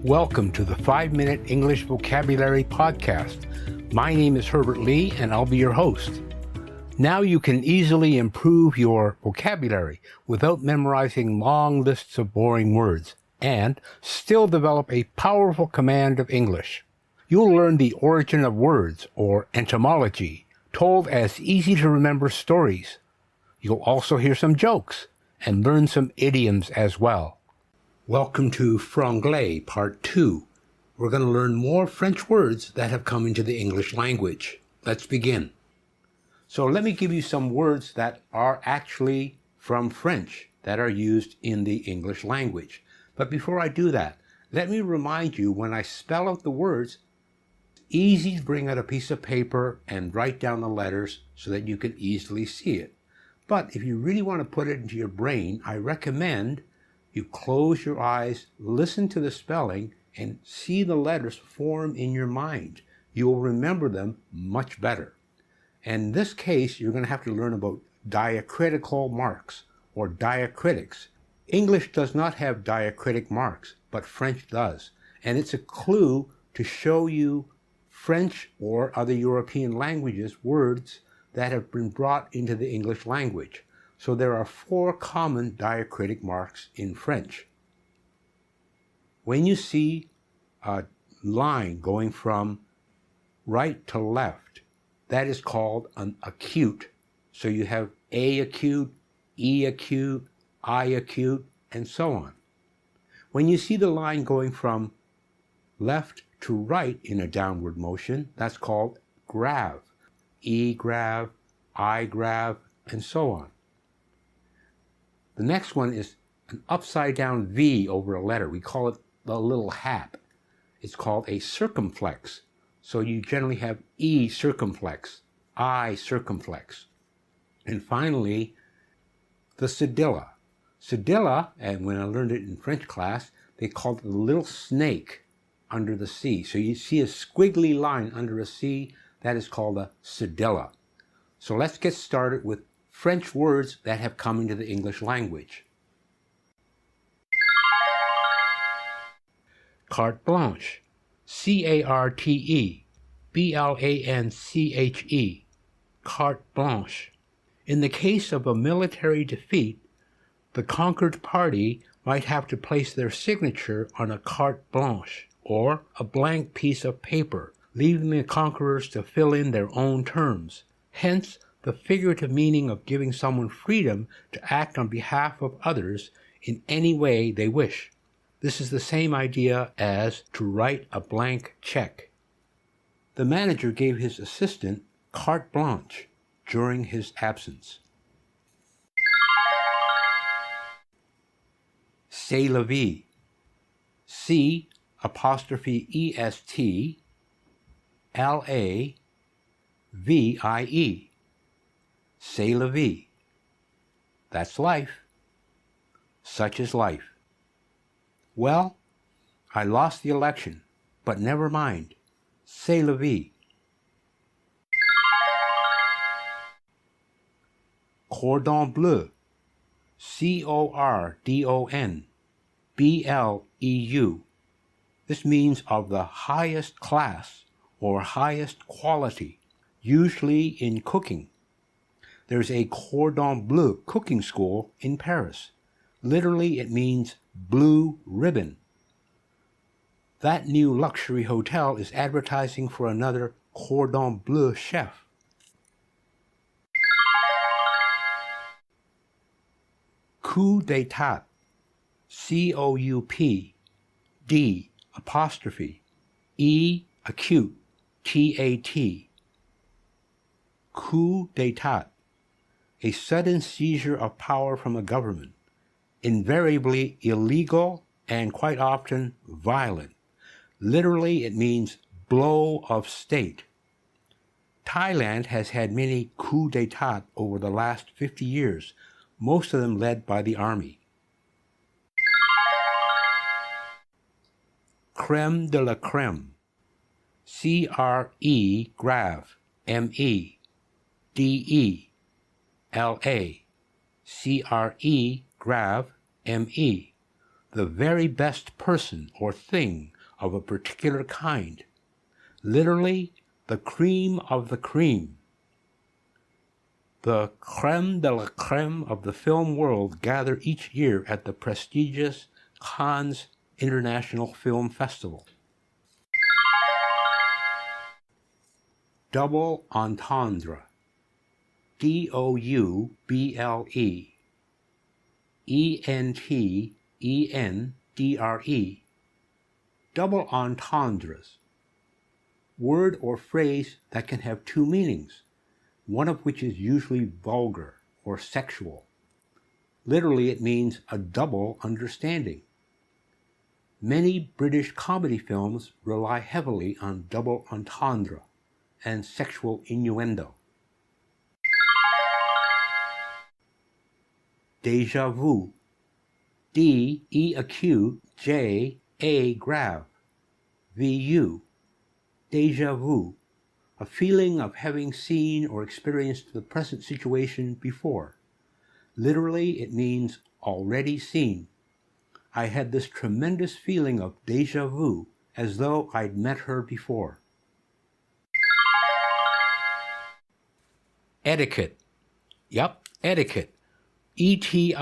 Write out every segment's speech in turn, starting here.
Welcome to the 5-Minute English Vocabulary Podcast. My name is Herbert Lee, and I'll be your host. Now you can easily improve your vocabulary without memorizing long lists of boring words, and still develop a powerful command of English. You'll learn the origin of words, or etymology, told as easy-to-remember stories. You'll also hear some jokes, and learn some idioms as well. Welcome to Franglais, Part 2. We're going to learn more French words that have come into the English language. Let's begin. So let me give you some words that are actually from French that are used in the English language. But before I do that, let me remind you, when I spell out the words, it's easy to bring out a piece of paper and write down the letters so that you can easily see it. But if you really want to put it into your brain, I recommend you close your eyes, listen to the spelling, and see the letters form in your mind. You will remember them much better. And in this case, you're going to have to learn about diacritical marks, or diacritics. English does not have diacritic marks, but French does. And it's a clue to show you French or other European languages words that have been brought into the English language. So there are 4 common diacritic marks in French. When you see a line going from right to left, that is called an acute. So you have A acute, E acute, I acute, and so on. When you see the line going from left to right in a downward motion, that's called grave. E grave, I grave, and so on. The next one is an upside down V over a letter. We call it the little hat. It's called a circumflex. So you generally have E circumflex, I circumflex. And finally, the cedilla. Cedilla, and when I learned it in French class, they called it the little snake under the C. So you see a squiggly line under a C, that is called a cedilla. So let's get started with French words that have come into the English language. Carte Blanche. C-A-R-T-E-B-L-A-N-C-H-E. Carte Blanche. In the case of a military defeat, the conquered party might have to place their signature on a carte blanche, or a blank piece of paper, leaving the conquerors to fill in their own terms. Hence, the figurative meaning of giving someone freedom to act on behalf of others in any way they wish. This is the same idea as to write a blank check. The manager gave his assistant carte blanche during his absence. C'est la vie. C''Est-la-vie. C'est la vie. That's life. Such is life. Well, I lost the election, but never mind. C'est la vie. Cordon bleu. C-O-R-D-O-N-B-L-E-U. This means of the highest class or highest quality, usually in cooking. There's a Cordon Bleu cooking school in Paris. Literally, it means blue ribbon. That new luxury hotel is advertising for another Cordon Bleu chef. Coup d'état. C-O-U-P-D''E acute T-A-T. Coup d'état. A sudden seizure of power from a government, invariably illegal and quite often violent. Literally, it means blow of state. Thailand has had many coups d'état over the last 50 years, most of them led by the army. Crème de la crème. C-R-E grave, M-E-D-E-L-A. C-R-E grave, the very best person or thing of a particular kind. Literally, the cream of the cream. The crème de la crème of the film world gather each year at the prestigious Cannes International Film Festival. Double entendre. D-O-U-B-L-E. E-N-T-E-N-D-R-E. Double entendres. Word or phrase that can have two meanings, one of which is usually vulgar or sexual. Literally, it means a double understanding. Many British comedy films rely heavily on double entendre and sexual innuendo. Déjà vu. D-E-acute-J-A grave. V-U. Déjà vu. A feeling of having seen or experienced the present situation before. Literally, it means already seen. I had this tremendous feeling of déjà vu, as though I'd met her before. Etiquette. Yup, etiquette. E-T-I-Q-U-E-T-T-E.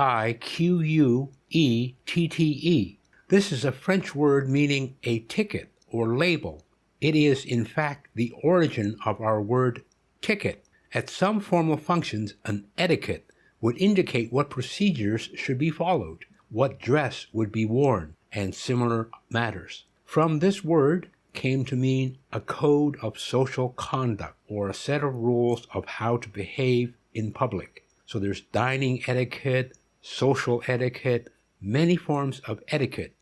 This is a French word meaning a ticket or label. It is, in fact, the origin of our word ticket. At some formal functions, an etiquette would indicate what procedures should be followed, what dress would be worn, and similar matters. From this word came to mean a code of social conduct or a set of rules of how to behave in public. So there's dining etiquette, social etiquette, many forms of etiquette.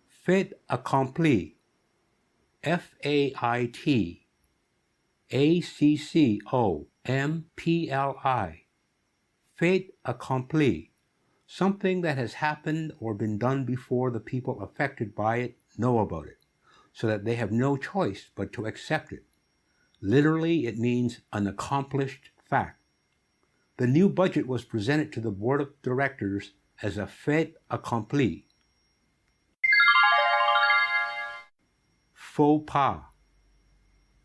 Fait accompli. F-A-I-T-A-C-C-O-M-P-L-I. Fait accompli. Something that has happened or been done before the people affected by it know about it, so that they have no choice but to accept it. Literally, it means an accomplished fact. The new budget was presented to the board of directors as a fait accompli. Faux pas.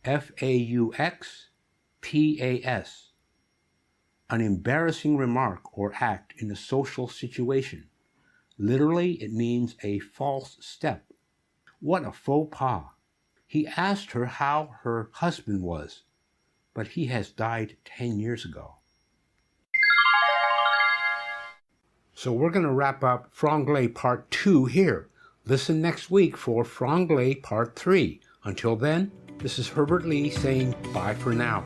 F-A-U-X-P-A-S. An embarrassing remark or act in a social situation. Literally, it means a false step. What a faux pas. He asked her how her husband was, but he has died 10 years ago. So we're going to wrap up Franglais Part 2 here. Listen next week for Franglais Part 3. Until then, this is Herbert Lee saying bye for now.